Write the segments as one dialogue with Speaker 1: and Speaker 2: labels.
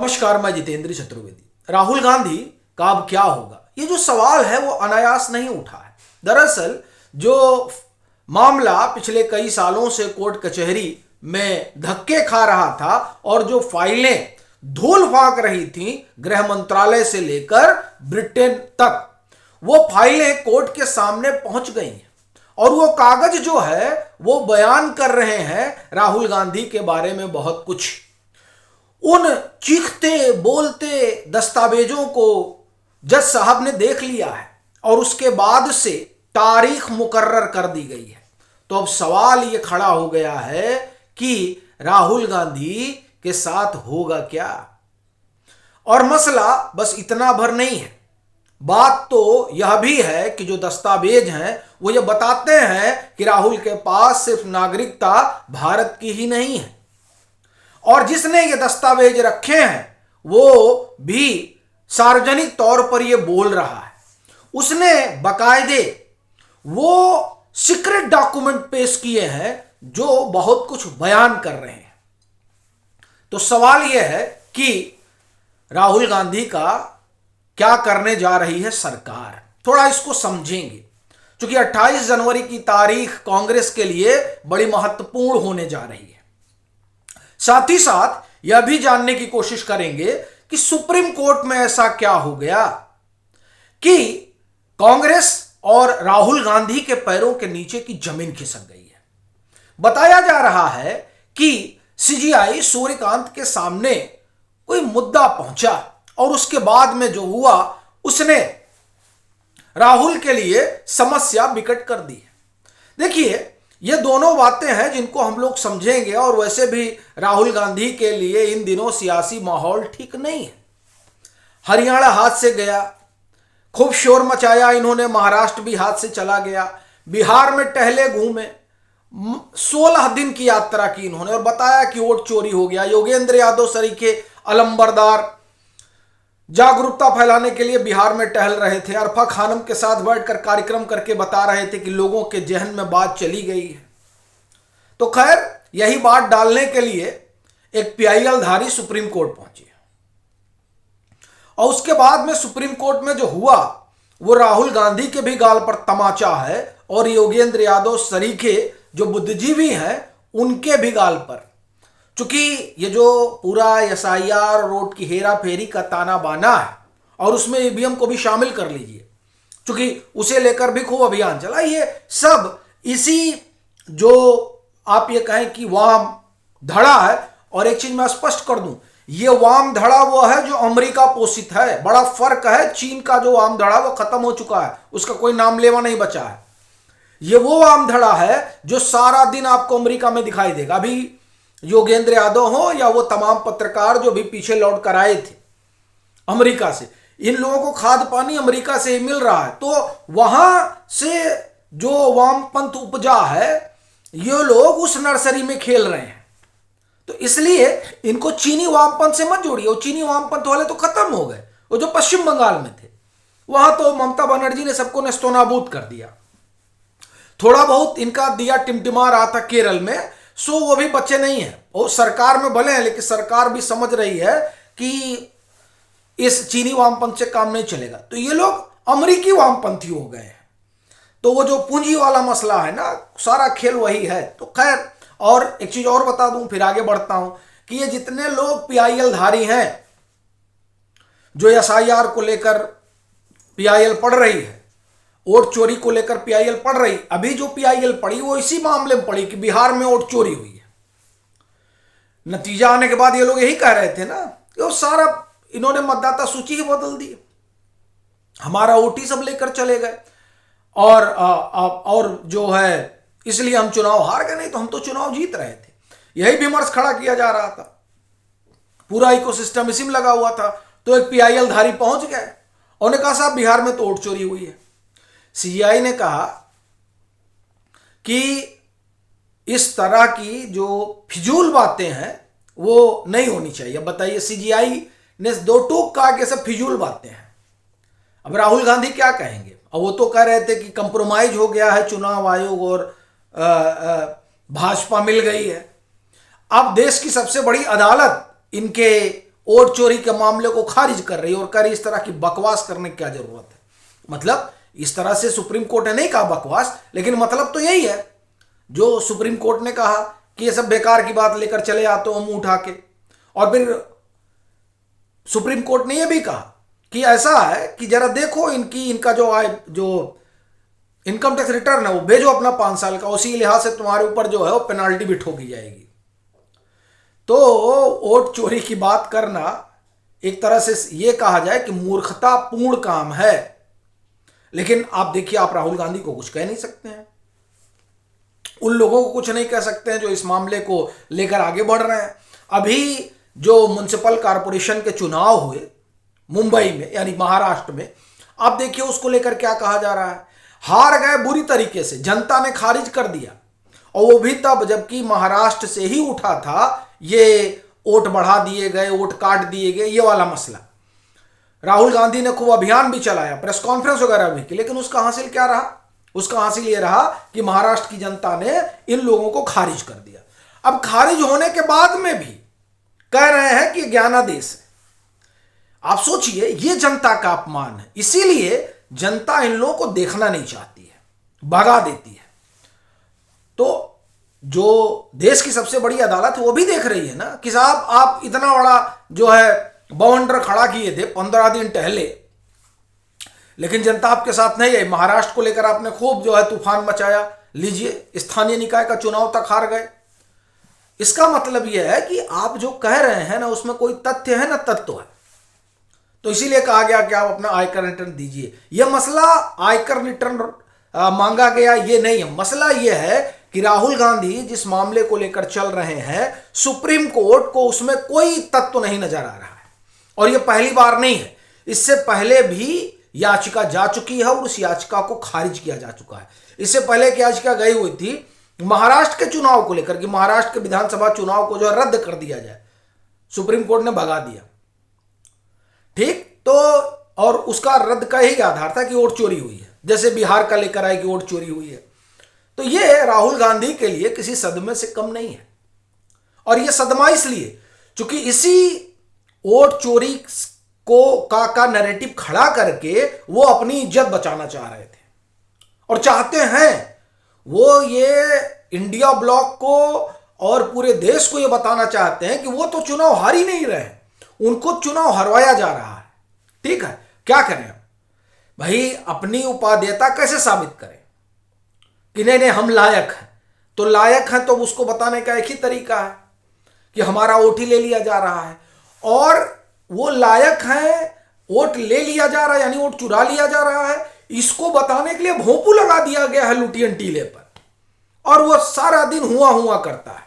Speaker 1: नमस्कार, मैं जितेंद्र चतुर्वेदी। राहुल गांधी का अब क्या होगा, ये जो सवाल है वो अनायास नहीं उठा है। दरअसल जो मामला पिछले कई सालों से कोर्ट कचहरी में धक्के खा रहा था और जो फाइलें धूल फांक रही थी गृह मंत्रालय से लेकर ब्रिटेन तक, वो फाइलें कोर्ट के सामने पहुंच गई हैं और वो कागज जो है वो बयान कर रहे हैं राहुल गांधी के बारे में बहुत कुछ। उन चीखते बोलते दस्तावेजों को जज साहब ने देख लिया है और उसके बाद से तारीख मुकर्रर कर दी गई है। तो अब सवाल ये खड़ा हो गया है कि राहुल गांधी के साथ होगा क्या। और मसला बस इतना भर नहीं है, बात तो यह भी है कि जो दस्तावेज हैं वो ये बताते हैं कि राहुल के पास सिर्फ नागरिकता भारत की ही नहीं है, और जिसने ये दस्तावेज रखे हैं वो भी सार्वजनिक तौर पर ये बोल रहा है। उसने बकायदे वो सीक्रेट डॉक्यूमेंट पेश किए हैं जो बहुत कुछ बयान कर रहे हैं। तो सवाल यह है कि राहुल गांधी का क्या करने जा रही है सरकार। थोड़ा इसको समझेंगे, क्योंकि 28 जनवरी की तारीख कांग्रेस के लिए बड़ी महत्वपूर्ण होने जा रही है। साथ ही साथ यह भी जानने की कोशिश करेंगे कि सुप्रीम कोर्ट में ऐसा क्या हो गया कि कांग्रेस और राहुल गांधी के पैरों के नीचे की जमीन खिसक गई है। बताया जा रहा है कि सीजीआई सूर्यकांत के सामने कोई मुद्दा पहुंचा और उसके बाद में जो हुआ उसने राहुल के लिए समस्या विकट कर दी है। देखिए, ये दोनों बातें हैं जिनको हम लोग समझेंगे, और वैसे भी राहुल गांधी के लिए इन दिनों सियासी माहौल ठीक नहीं है। हरियाणा हाथ से गया, खूब शोर मचाया इन्होंने, महाराष्ट्र भी हाथ से चला गया, बिहार में टहले घूमे, 16 दिन की यात्रा की इन्होंने और बताया कि वोट चोरी हो गया। योगेंद्र यादव सरीखे अलंबरदार जागरूकता फैलाने के लिए बिहार में टहल रहे थे, अरफा खानम के साथ बैठकर कार्यक्रम करके बता रहे थे कि लोगों के जहन में बात चली गई है। तो खैर, यही बात डालने के लिए एक पीआईएल धारी सुप्रीम कोर्ट पहुंचे और उसके बाद में सुप्रीम कोर्ट में जो हुआ वो राहुल गांधी के भी गाल पर तमाचा है और योगेंद्र यादव सरीखे जो बुद्धिजीवी हैं उनके भी गाल पर। चूंकि ये जो पूरा एसआईआर रोड की हेरा फेरी का ताना बाना है और उसमें ईवीएम को भी शामिल कर लीजिए, चूंकि उसे लेकर भी खूब अभियान चला, ये सब इसी जो आप ये कहें कि वाम धड़ा है। और एक चीज मैं स्पष्ट कर दूं, ये वाम धड़ा वो है जो अमेरिका पोषित है। बड़ा फर्क है, चीन का जो वाम धड़ा वो खत्म हो चुका है, उसका कोई नाम लेवा नहीं बचा है। ये वो वाम धड़ा है जो सारा दिन आपको अमेरिका में दिखाई देगा। अभी योगेंद्र यादव हो या वो तमाम पत्रकार जो भी पीछे लौट कर आए थे अमेरिका से, इन लोगों को खाद पानी अमेरिका से ही मिल रहा है। तो वहां से जो वामपंथ उपजा है ये लोग उस नर्सरी में खेल रहे हैं। तो इसलिए इनको चीनी वामपंथ से मत जोड़िए। वो चीनी वामपंथ वाले तो खत्म हो गए, वो जो पश्चिम बंगाल में थे वहां तो ममता बनर्जी ने सबको नेस्तोनाबूद कर दिया। थोड़ा बहुत इनका दिया टिमटिमा रहा था केरल में, सो वो भी बच्चे नहीं है। वो सरकार में भले हैं, लेकिन सरकार भी समझ रही है कि इस चीनी वामपंथ से काम नहीं चलेगा। तो ये लोग अमेरिकी वामपंथी हो गए हैं। तो वो जो पूंजी वाला मसला है ना, सारा खेल वही है। तो खैर, और एक चीज और बता दूं फिर आगे बढ़ता हूं कि ये जितने लोग पीआईएल धारी हैं जो एसआईआर को लेकर पीआईएल पढ़ रही है, वोट चोरी को लेकर पीआईएल पढ़ रही, अभी जो पीआईएल पढ़ी वो इसी मामले में पढ़ी कि बिहार में वोट चोरी हुई है। नतीजा आने के बाद ये लोग यही कह रहे थे ना कि वो सारा इन्होंने मतदाता सूची ही बदल दी, हमारा वोट ही सब लेकर चले गए और जो है इसलिए हम चुनाव हार गए। नहीं तो हम तो चुनाव जीत रहे थे। यही विमर्श खड़ा किया जा रहा था, पूरा इकोसिस्टम इसी में लगा हुआ था। तो एक पीआईएल धारी पहुंच गए, उन्होंने कहा साहब बिहार में तो वोट चोरी हुई है। सीजीआई ने कहा कि इस तरह की जो फिजूल बातें हैं वो नहीं होनी चाहिए। बताइए, सीजीआई ने दो टूक कहा कि सब फिजूल बातें हैं। अब राहुल गांधी क्या कहेंगे? अब वो तो कह रहे थे कि कंप्रोमाइज हो गया है चुनाव आयोग और भाजपा मिल गई है। अब देश की सबसे बड़ी अदालत इनके वोट चोरी के मामले को खारिज कर रही है और कह रही इस तरह की बकवास करने की क्या जरूरत है। मतलब इस तरह से सुप्रीम कोर्ट ने नहीं कहा बकवास, लेकिन मतलब तो यही है जो सुप्रीम कोर्ट ने कहा कि ये सब बेकार की बात लेकर चले आते हो मुंह उठा के। और फिर सुप्रीम कोर्ट ने यह भी कहा कि ऐसा है कि जरा देखो इनका जो आय जो इनकम टैक्स रिटर्न है वो भेजो अपना 5 साल का, उसी लिहाज से तुम्हारे ऊपर जो है वो पेनाल्टी भी ठोकी जाएगी। तो वोट चोरी की बात करना एक तरह से यह कहा जाए कि मूर्खतापूर्ण काम है। लेकिन आप देखिए, आप राहुल गांधी को कुछ कह नहीं सकते हैं, उन लोगों को कुछ नहीं कह सकते हैं जो इस मामले को लेकर आगे बढ़ रहे हैं। अभी जो म्युनिसिपल कॉरपोरेशन के चुनाव हुए मुंबई में यानी महाराष्ट्र में, आप देखिए उसको लेकर क्या कहा जा रहा है। हार गए बुरी तरीके से, जनता ने खारिज कर दिया, और वो भी तब जबकि महाराष्ट्र से ही उठा था ये वोट बढ़ा दिए गए, वोट काट दिए गए, ये वाला मसला। राहुल गांधी ने खूब अभियान भी चलाया, प्रेस कॉन्फ्रेंस वगैरह भी की, लेकिन उसका हासिल क्या रहा? उसका हासिल ये रहा कि महाराष्ट्र की जनता ने इन लोगों को खारिज कर दिया। अब खारिज होने के बाद में भी कह रहे हैं कि ज्ञानादेश है। आप सोचिए, ये जनता का अपमान है। इसीलिए जनता इन लोगों को देखना नहीं चाहती है, भगा देती है। तो जो देश की सबसे बड़ी अदालत है वो भी देख रही है ना कि साहब आप इतना बड़ा जो है बाउंड्री खड़ा किए थे 15 दिन पहले, लेकिन जनता आपके साथ नहीं है। महाराष्ट्र को लेकर आपने खूब जो है तूफान मचाया, लीजिए स्थानीय निकाय का चुनाव तक हार गए। इसका मतलब यह है कि आप जो कह रहे हैं ना उसमें कोई तथ्य है ना तत्व है। तो इसीलिए कहा गया कि आप अपना आयकर रिटर्न दीजिए। यह मसला आयकर रिटर्न मांगा गया ये नहीं है, मसला यह है कि राहुल गांधी जिस मामले को लेकर चल रहे हैं सुप्रीम कोर्ट को उसमें कोई तत्व नहीं नजर आ रहा है। और यह पहली बार नहीं है, इससे पहले भी याचिका जा चुकी है और उस याचिका को खारिज किया जा चुका है। इससे पहले एक याचिका गई हुई थी महाराष्ट्र के चुनाव को लेकर कि महाराष्ट्र के विधानसभा चुनाव को जो है रद्द कर दिया जाए, सुप्रीम कोर्ट ने भगा दिया। ठीक, तो और उसका रद्द का यही आधार था कि वोट चोरी हुई है, जैसे बिहार का लेकर आए कि वोट चोरी हुई है। तो ये राहुल गांधी के लिए किसी सदमे से कम नहीं है। और ये सदमा इसलिए चूंकि इसी वोट चोरी का नैरेटिव खड़ा करके वो अपनी इज्जत बचाना चाह रहे थे और चाहते हैं वो ये इंडिया ब्लॉक को और पूरे देश को ये बताना चाहते हैं कि वो तो चुनाव हार ही नहीं रहे, उनको चुनाव हरवाया जा रहा है। ठीक है, क्या करें भाई, अपनी उपादेयता कैसे साबित करें कि नहीं हम लायक हैं? तो लायक हैं तो उसको बताने का एक ही तरीका है कि हमारा वोट ही ले लिया जा रहा है। और वो लायक हैं, वोट ले लिया जा रहा है यानी वोट चुरा लिया जा रहा है, इसको बताने के लिए भोंपू लगा दिया गया है लुटियन टीले पर, और वो सारा दिन हुआ हुआ करता है।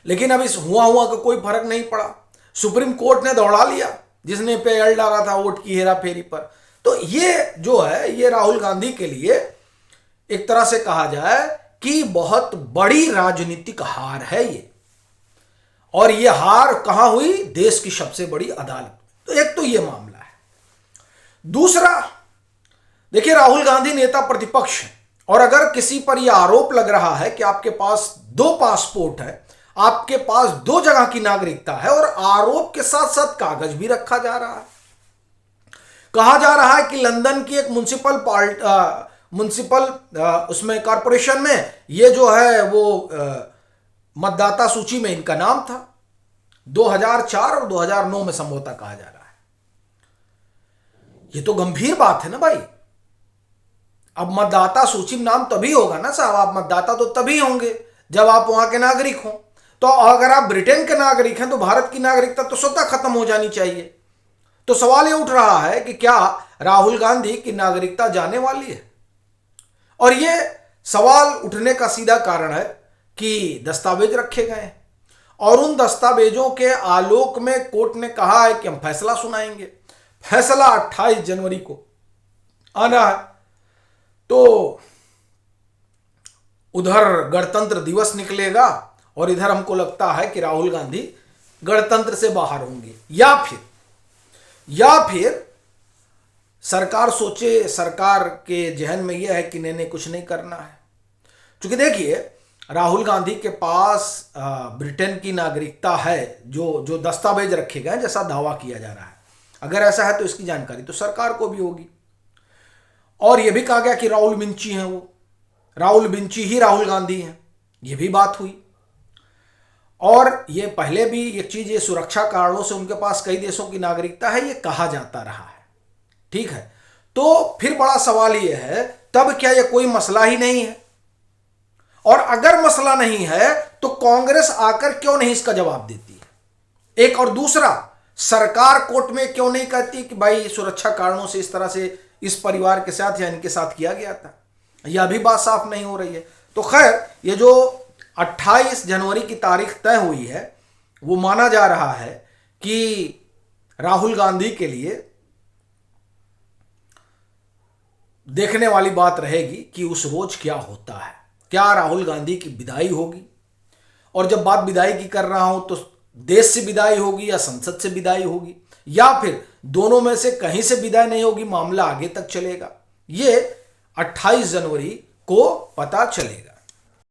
Speaker 1: लेकिन अब इस हुआ हुआ का कोई फर्क नहीं पड़ा, सुप्रीम कोर्ट ने दौड़ा लिया जिसने पे एल डाला था वोट की हेरा फेरी पर। तो ये जो है ये राहुल गांधी के लिए एक तरह से कहा जाए कि बहुत बड़ी राजनीतिक हार है ये। और ये हार कहां हुई? देश की सबसे बड़ी अदालत। तो एक तो ये मामला है। दूसरा, देखिए राहुल गांधी नेता प्रतिपक्ष है, और अगर किसी पर यह आरोप लग रहा है कि आपके पास 2 पासपोर्ट है, आपके पास 2 जगह की नागरिकता है, और आरोप के साथ साथ कागज भी रखा जा रहा है। कहा जा रहा है कि लंदन की एक म्युनिसिपल उसमें कॉरपोरेशन में ये जो है वो मतदाता सूची में इनका नाम था 2004 और 2009 में संभवतः कहा जा रहा है। ये तो गंभीर बात है ना भाई। अब मतदाता सूची में नाम तभी होगा ना साहब, आप मतदाता तो तभी होंगे जब आप वहां के नागरिक हो। तो अगर आप ब्रिटेन के नागरिक हैं तो भारत की नागरिकता तो स्वतः खत्म हो जानी चाहिए। तो सवाल ये उठ रहा है कि क्या राहुल गांधी की नागरिकता जाने वाली है? और ये सवाल उठने का सीधा कारण है कि दस्तावेज रखे गए हैं, और उन दस्तावेजों के आलोक में कोर्ट ने कहा है कि हम फैसला सुनाएंगे। फैसला 28 जनवरी को आना है। तो उधर गणतंत्र दिवस निकलेगा और इधर हमको लगता है कि राहुल गांधी गणतंत्र से बाहर होंगे, या फिर सरकार सोचे, सरकार के जहन में यह है कि नहीं कुछ नहीं करना है। क्योंकि देखिए राहुल गांधी के पास ब्रिटेन की नागरिकता है, जो दस्तावेज रखे गए जैसा दावा किया जा रहा है, अगर ऐसा है तो इसकी जानकारी तो सरकार को भी होगी। और यह भी कहा गया कि राहुल बिंची हैं, वो राहुल बिंची ही राहुल गांधी हैं, यह भी बात हुई। और ये पहले भी एक चीज, ये सुरक्षा कारणों से उनके पास कई देशों की नागरिकता है, ये कहा जाता रहा है। ठीक है, तो फिर बड़ा सवाल ये है, तब क्या ये कोई मसला ही नहीं है? और अगर मसला नहीं है तो कांग्रेस आकर क्यों नहीं इसका जवाब देती है? एक और दूसरा, सरकार कोर्ट में क्यों नहीं कहती कि भाई सुरक्षा कारणों से इस तरह से इस परिवार के साथ या इनके साथ किया गया था? यह भी बात साफ नहीं हो रही है। तो खैर, ये जो 28 जनवरी की तारीख तय हुई है, वो माना जा रहा है कि राहुल गांधी के लिए देखने वाली बात रहेगी कि उस रोज क्या होता है। क्या राहुल गांधी की विदाई होगी? और जब बात विदाई की कर रहा हूं तो देश से विदाई होगी या संसद से विदाई होगी, या फिर दोनों में से कहीं से विदाई नहीं होगी, मामला आगे तक चलेगा? ये 28 जनवरी को पता चलेगा।